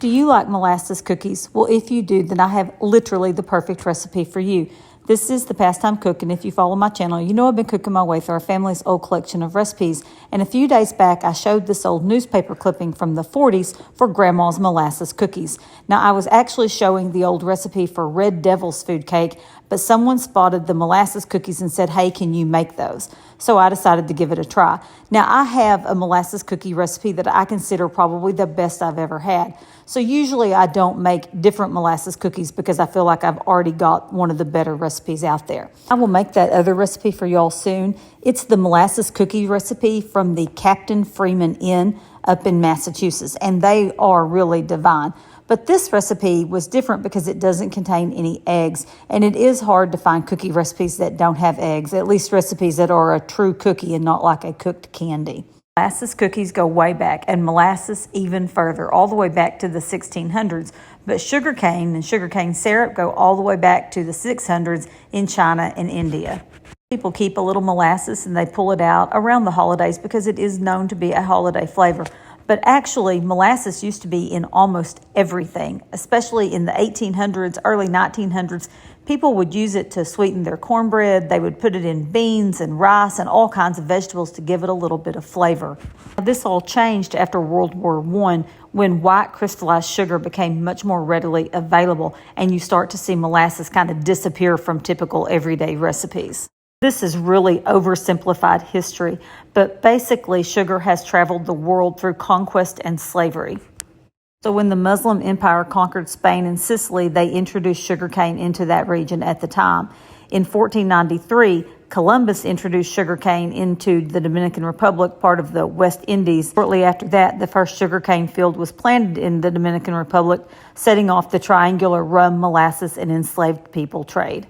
Do you like molasses cookies? Well, if you do, then I have literally the perfect recipe for you. This is the Pastime Cook, and if you follow my channel, you know I've been cooking my way through our family's old collection of recipes. And a few days back, I showed this old newspaper clipping from the 40s for Grandma's molasses cookies. Now, I was actually showing the old recipe for Red Devil's food cake, but someone spotted the molasses cookies and said, hey, can you make those? So I decided to give it a try. Now, I have a molasses cookie recipe that I consider probably the best I've ever had. So usually I don't make different molasses cookies because I feel like I've already got one of the better recipes out there. I will make that other recipe for y'all soon. It's the molasses cookie recipe from the Captain Freeman Inn up in Massachusetts, and they are really divine. But this recipe was different because it doesn't contain any eggs, and it is hard to find cookie recipes that don't have eggs, at least recipes that are a true cookie and not like a cooked candy. Molasses cookies go way back, and molasses even further, all the way back to the 1600s. But sugarcane and sugarcane syrup go all the way back to the 600s in China and India. People keep a little molasses and they pull it out around the holidays because it is known to be a holiday flavor. But actually, molasses used to be in almost everything, especially in the 1800s, early 1900s. People would use it to sweeten their cornbread. They would put it in beans and rice and all kinds of vegetables to give it a little bit of flavor. This all changed after World War I when white crystallized sugar became much more readily available, and you start to see molasses kind of disappear from typical everyday recipes. This is really oversimplified history, but basically sugar has traveled the world through conquest and slavery. So when the Muslim Empire conquered Spain and Sicily, they introduced sugarcane into that region at the time. In 1493, Columbus introduced sugarcane into the Dominican Republic, part of the West Indies. Shortly after that, the first sugarcane field was planted in the Dominican Republic, setting off the triangular rum, molasses, and enslaved people trade.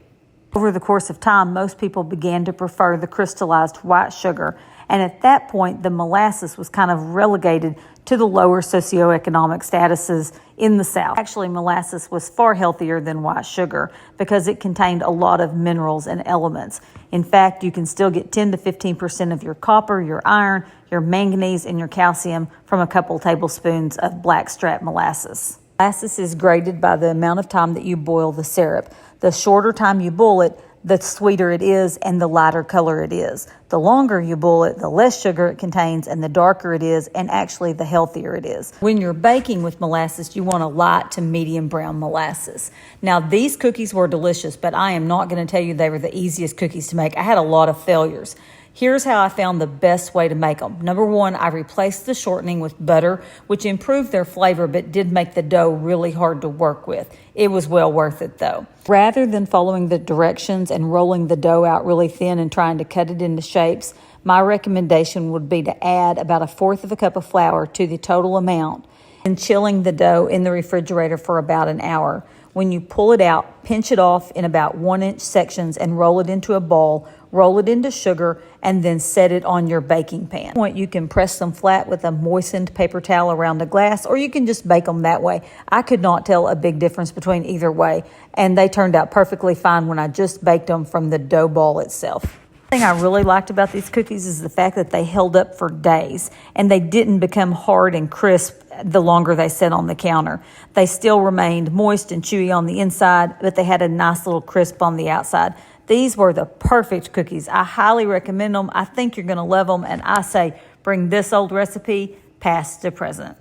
Over the course of time, most people began to prefer the crystallized white sugar, and at that point, the molasses was kind of relegated to the lower socioeconomic statuses in the South. Actually, molasses was far healthier than white sugar because it contained a lot of minerals and elements. In fact, you can still get 10 to 15% of your copper, your iron, your manganese, and your calcium from a couple tablespoons of blackstrap molasses. Molasses is graded by the amount of time that you boil the syrup. The shorter time you boil it, the sweeter it is and the lighter color it is. The longer you boil it, the less sugar it contains and the darker it is, and actually the healthier it is. When you're baking with molasses, you want a light to medium brown molasses. Now, these cookies were delicious, but I am not going to tell you they were the easiest cookies to make. I had a lot of failures. Here's how I found the best way to make them. Number one, I replaced the shortening with butter, which improved their flavor but did make the dough really hard to work with. It was well worth it though. Rather than following the directions and rolling the dough out really thin and trying to cut it into shapes, my recommendation would be to add about 1/4 cup of flour to the total amount and chilling the dough in the refrigerator for about an hour. When you pull it out, pinch it off in about 1-inch sections and roll it into a bowl, roll it into sugar, and then set it on your baking pan. You can press them flat with a moistened paper towel around a glass, or you can just bake them that way. I could not tell a big difference between either way, and they turned out perfectly fine when I just baked them from the dough ball itself. The thing I really liked about these cookies is the fact that they held up for days and they didn't become hard and crisp the longer they sat on the counter. They still remained moist and chewy on the inside, but they had a nice little crisp on the outside. These were the perfect cookies. I highly recommend them. I think you're going to love them, and I say bring this old recipe past to present.